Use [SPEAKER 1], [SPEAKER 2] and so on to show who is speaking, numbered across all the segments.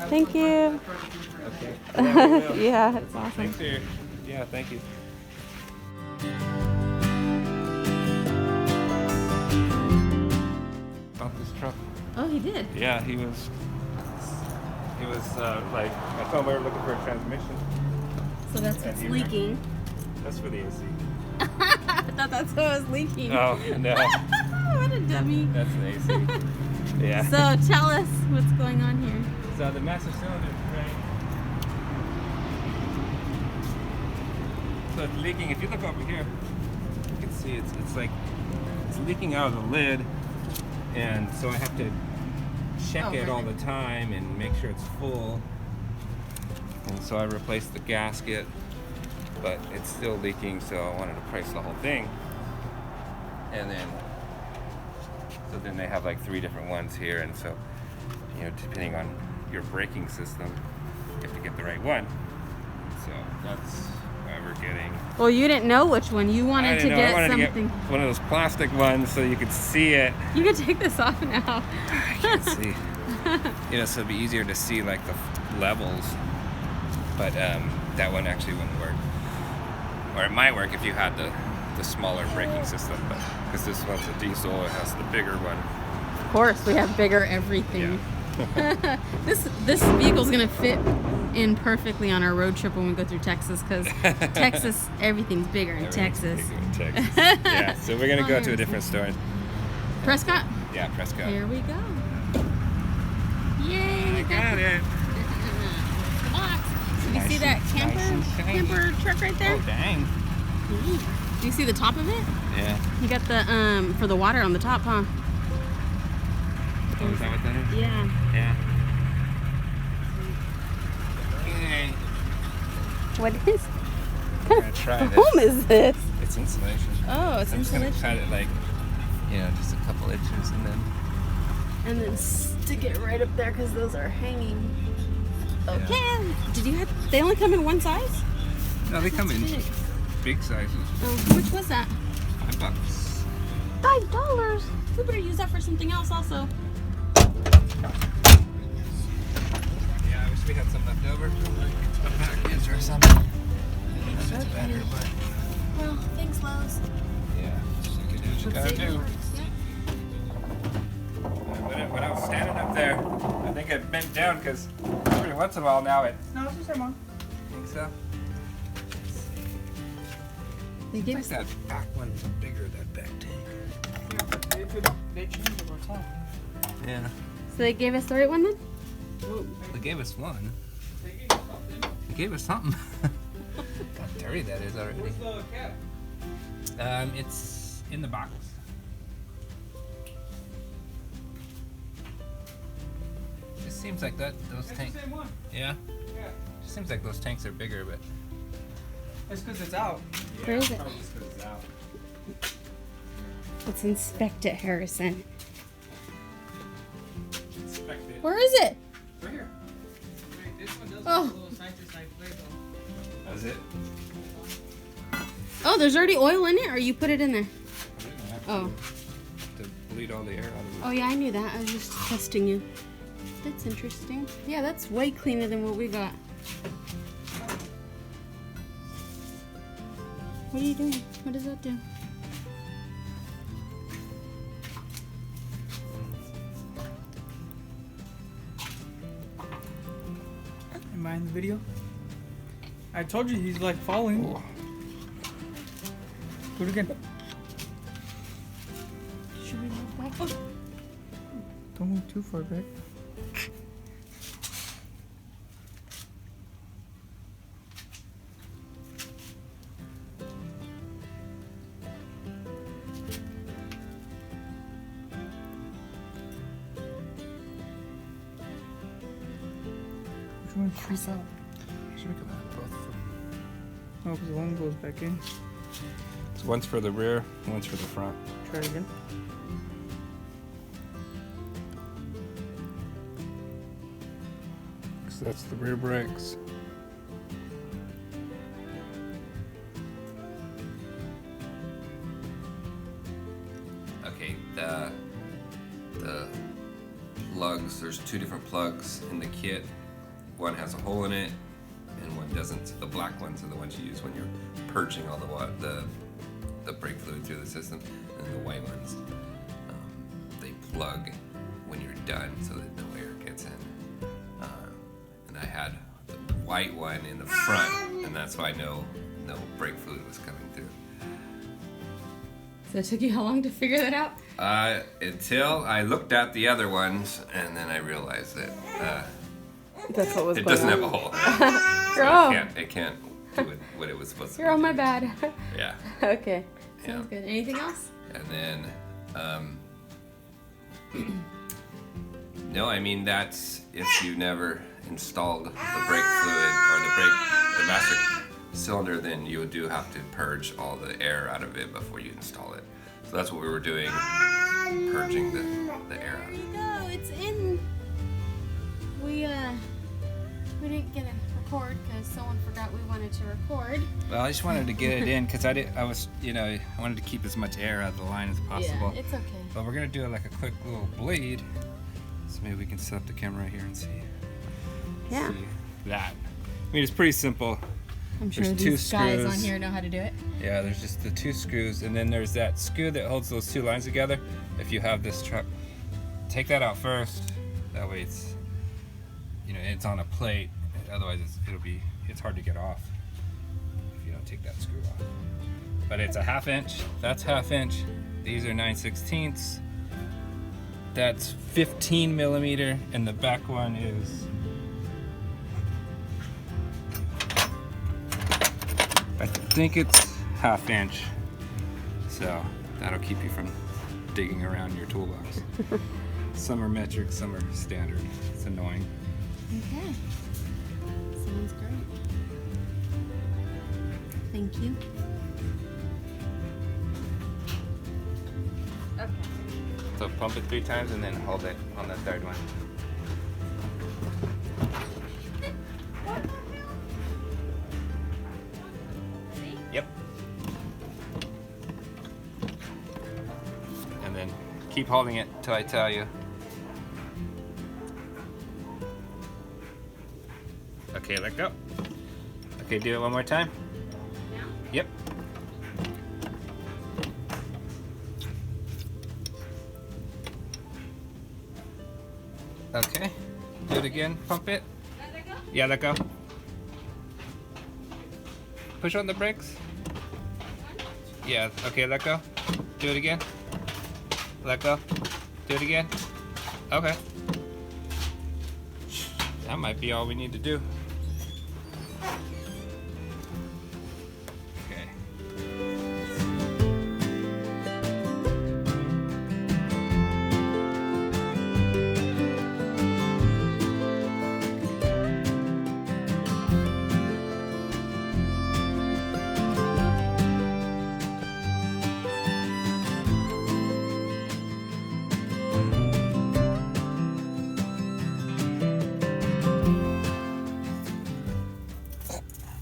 [SPEAKER 1] Thank you.
[SPEAKER 2] Okay.
[SPEAKER 1] Yeah, it's awesome.
[SPEAKER 2] Thanks, dear. Yeah, thank you. About this truck.
[SPEAKER 1] Oh, he did.
[SPEAKER 2] Yeah, he was like, I told him we were looking for a transmission.
[SPEAKER 1] So that's
[SPEAKER 2] And
[SPEAKER 1] what's
[SPEAKER 2] he
[SPEAKER 1] leaking.
[SPEAKER 2] That's for the AC.
[SPEAKER 1] I thought that's what was leaking.
[SPEAKER 2] Oh, no.
[SPEAKER 1] What a dummy.
[SPEAKER 2] That's the AC. Yeah.
[SPEAKER 1] So tell us what's going on here.
[SPEAKER 2] So the master cylinder, right? So it's leaking. If you look over here, you can see it's like it's leaking out of the lid, and so I have to check it all the time and make sure it's full. And so I replaced the gasket, but it's still leaking, so I wanted to price the whole thing. And then, so then they have like 3 different ones here, and so, you know, depending on your braking system, you have to get the right one. So that's why we're getting.
[SPEAKER 1] Well, you didn't know which one. You wanted to get
[SPEAKER 2] I wanted
[SPEAKER 1] something.
[SPEAKER 2] to get one of those plastic ones so you could see it.
[SPEAKER 1] You can take this off now.
[SPEAKER 2] I can't see. You know, so it'd be easier to see like the levels. But that one actually wouldn't work. Or it might work if you had the smaller braking system, but because this one's a diesel, it has the bigger one.
[SPEAKER 1] Of course, we have bigger everything.
[SPEAKER 2] Yeah.
[SPEAKER 1] This vehicle's gonna fit in perfectly on our road trip when we go through Texas, because Texas, everything's bigger in Texas.
[SPEAKER 2] Bigger in Texas. Yeah, so we're gonna go to a different store.
[SPEAKER 1] Prescott?
[SPEAKER 2] Yeah, Prescott.
[SPEAKER 1] Here we go. Yay!
[SPEAKER 2] I got it.
[SPEAKER 1] Box. So you
[SPEAKER 2] Nice
[SPEAKER 1] see that
[SPEAKER 2] and- nice and shiny.
[SPEAKER 1] camper truck right there?
[SPEAKER 2] Oh, dang.
[SPEAKER 1] Do you see the top of it?
[SPEAKER 2] Yeah.
[SPEAKER 1] You got the for the water on the top, huh?
[SPEAKER 2] Oh, is that what that is?
[SPEAKER 1] Yeah.
[SPEAKER 2] Yeah. Okay.
[SPEAKER 1] What is?
[SPEAKER 2] I'm gonna try this.
[SPEAKER 1] Foam is this?
[SPEAKER 2] It's insulation.
[SPEAKER 1] Oh, it's
[SPEAKER 2] I'm just gonna
[SPEAKER 1] insulation.
[SPEAKER 2] cut it like, you know, just a couple inches and then.
[SPEAKER 1] And then stick it right up there because those are hanging. Okay. Did you have? They only come in one size?
[SPEAKER 2] No, they come in
[SPEAKER 1] Big.
[SPEAKER 2] big sizes.
[SPEAKER 1] Oh, how much was that?
[SPEAKER 2] $5.
[SPEAKER 1] $5. We better use that for something else also.
[SPEAKER 2] Yeah, I wish we had some left over from like a package or something. It's better, but
[SPEAKER 1] Well, thanks, Lowe's.
[SPEAKER 2] yeah, you can do what you gotta do. When I was standing up there, I think I bent down because every once in a while now it.
[SPEAKER 3] No, it's the same one.
[SPEAKER 2] Think so?
[SPEAKER 1] They
[SPEAKER 2] I
[SPEAKER 1] gave
[SPEAKER 2] think
[SPEAKER 1] us.
[SPEAKER 2] that back one's bigger, that back tank.
[SPEAKER 3] They change it all the time.
[SPEAKER 2] Yeah.
[SPEAKER 1] So they gave us the right one then?
[SPEAKER 2] They gave us one.
[SPEAKER 3] They gave you something.
[SPEAKER 2] They gave us something. How dirty that is already.
[SPEAKER 3] Where's the cap?
[SPEAKER 2] It's in the box. Just seems like those
[SPEAKER 3] It's
[SPEAKER 2] tanks.
[SPEAKER 3] the same one.
[SPEAKER 2] Yeah.
[SPEAKER 3] Yeah.
[SPEAKER 2] Just seems like those tanks are bigger, but.
[SPEAKER 3] It's because it's out.
[SPEAKER 1] Where is it?
[SPEAKER 2] Probably just 'cause it's out.
[SPEAKER 1] Let's inspect it, Harrison.
[SPEAKER 2] Inspect it.
[SPEAKER 1] Where is it?
[SPEAKER 2] Right here.
[SPEAKER 3] Wait, this one does
[SPEAKER 1] Oh.
[SPEAKER 3] have a little side-to-side plate though.
[SPEAKER 2] That's it.
[SPEAKER 1] Oh, there's already oil in it, or you put it in there? Oh.
[SPEAKER 2] To bleed all the air out of it.
[SPEAKER 1] Oh yeah, I knew that. I was just testing you. That's interesting. Yeah, that's way cleaner than what we got. What are you doing? What does that do?
[SPEAKER 3] Am I in the video? I told you he's like falling. Do it again.
[SPEAKER 1] Should we move back?
[SPEAKER 3] Don't move too far back. Which one creeps out?
[SPEAKER 2] Should we come out both of them?
[SPEAKER 3] Oh, because one goes back in.
[SPEAKER 2] So one's for the rear, one's for the front.
[SPEAKER 3] Try it again.
[SPEAKER 2] So that's the rear brakes. Okay, the plugs, there's 2 different plugs in the kit.
[SPEAKER 4] one has a hole in it and one doesn't. So the black ones are the ones you use when you're purging all the brake fluid through the system, and the white ones they plug when you're done so that no air gets in. And I had the white one in the front, and that's why no brake fluid was coming through.
[SPEAKER 1] So it took you how long to figure that out?
[SPEAKER 4] Until I looked at the other ones, and then I realized that
[SPEAKER 1] That's what was
[SPEAKER 4] it
[SPEAKER 1] going
[SPEAKER 4] doesn't
[SPEAKER 1] on.
[SPEAKER 4] have a hole.
[SPEAKER 1] Girl.
[SPEAKER 4] So it can't do what it was supposed to
[SPEAKER 1] You're
[SPEAKER 4] be
[SPEAKER 1] on my
[SPEAKER 4] doing.
[SPEAKER 1] bad.
[SPEAKER 4] Yeah.
[SPEAKER 1] Okay.
[SPEAKER 4] Yeah.
[SPEAKER 1] Sounds good. Anything else?
[SPEAKER 4] And then, no, I mean, that's if you never installed the brake fluid or the master cylinder, then you do have to purge all the air out of it before you install it. So that's what we were doing, purging the air out of it.
[SPEAKER 1] There you go. It's in. We didn't get a record because someone forgot we wanted to record.
[SPEAKER 2] Well, I just wanted to get it in because I wanted to keep as much air out of the line as possible.
[SPEAKER 1] Yeah, it's okay.
[SPEAKER 2] But we're gonna do like a quick little bleed. So maybe we can set up the camera right here and see.
[SPEAKER 1] Yeah.
[SPEAKER 2] See that. I mean, it's pretty simple.
[SPEAKER 1] I'm sure
[SPEAKER 2] There's
[SPEAKER 1] these
[SPEAKER 2] two
[SPEAKER 1] guys on
[SPEAKER 2] screws.
[SPEAKER 1] here know how to do it.
[SPEAKER 2] Yeah, there's just the two screws, and then there's that screw that holds those two lines together. If you have this truck, take that out first. That way it's, it's on a plate. Otherwise, it's hard to get off if you don't take that screw off. But it's a 1/2 inch. That's 1/2 inch. These are 9/16. That's 15 millimeter, and the back one is. I think it's 1/2 inch, so that'll keep you from digging around your toolbox. Some are metric, some are standard. It's annoying.
[SPEAKER 1] Okay. Sounds great. Thank you. Okay.
[SPEAKER 2] So pump it 3 times and then hold it on the third one. Yep. And then keep holding it till I tell you. Okay, let go. Okay, do it one more time.
[SPEAKER 1] Now?
[SPEAKER 2] Yep. Okay. Do it again. Pump it.
[SPEAKER 1] Let it go?
[SPEAKER 2] Yeah, let go. Push on the brakes. Yeah, okay, let go. Do it again. Let go. Do it again. Okay. That might be all we need to do. Okay.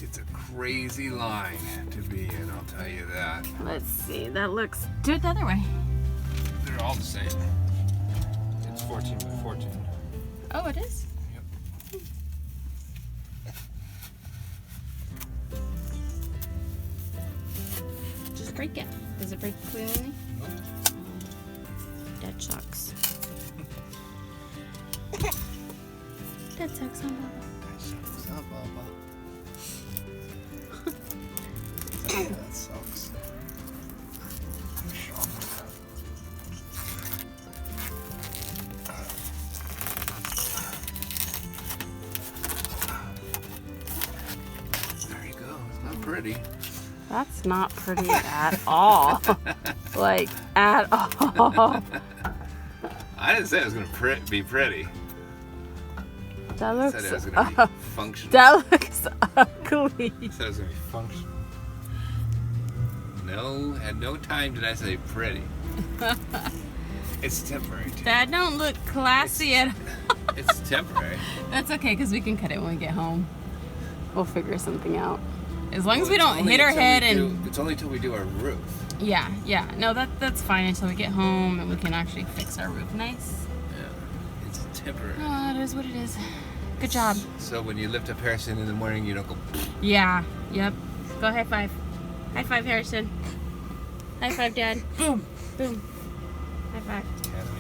[SPEAKER 2] It's a crazy line to be in, I'll tell you that.
[SPEAKER 1] Let's see. That looks. Do it the other way.
[SPEAKER 2] They're all the same. It's 14 by 14.
[SPEAKER 1] Oh, it is?
[SPEAKER 2] Yep.
[SPEAKER 1] Just break it. Does it break cleanly?
[SPEAKER 2] Nope.
[SPEAKER 1] That sucks. That sucks on Bubba.
[SPEAKER 2] That sucks. There you go. It's not pretty.
[SPEAKER 1] That's not pretty at all. Like, at all.
[SPEAKER 4] I didn't say it was going to be pretty.
[SPEAKER 1] That
[SPEAKER 4] I
[SPEAKER 1] looks.
[SPEAKER 4] said it was going to be functional.
[SPEAKER 1] That looks ugly.
[SPEAKER 2] I said it was going to be functional.
[SPEAKER 4] No, at no time did I say pretty.
[SPEAKER 2] It's temporary, too.
[SPEAKER 1] That don't look classy at all.
[SPEAKER 4] It's temporary.
[SPEAKER 1] That's okay, because we can cut it when we get home. We'll figure something out. As long as
[SPEAKER 4] Well,
[SPEAKER 1] we
[SPEAKER 4] it's
[SPEAKER 1] don't
[SPEAKER 4] only
[SPEAKER 1] hit our
[SPEAKER 4] until
[SPEAKER 1] head
[SPEAKER 4] we
[SPEAKER 1] and.
[SPEAKER 4] do- it's only until we do our roof.
[SPEAKER 1] Yeah. No, that's fine until we get home and we can actually fix our roof nice.
[SPEAKER 4] Yeah. It's temporary.
[SPEAKER 1] Oh, it is what it is. Good job.
[SPEAKER 4] So when you lift up Harrison in the morning, you don't go.
[SPEAKER 1] Yeah. Yep. Go high five. High five, Harrison. High five, Dad.
[SPEAKER 3] Boom.
[SPEAKER 1] Boom. High five.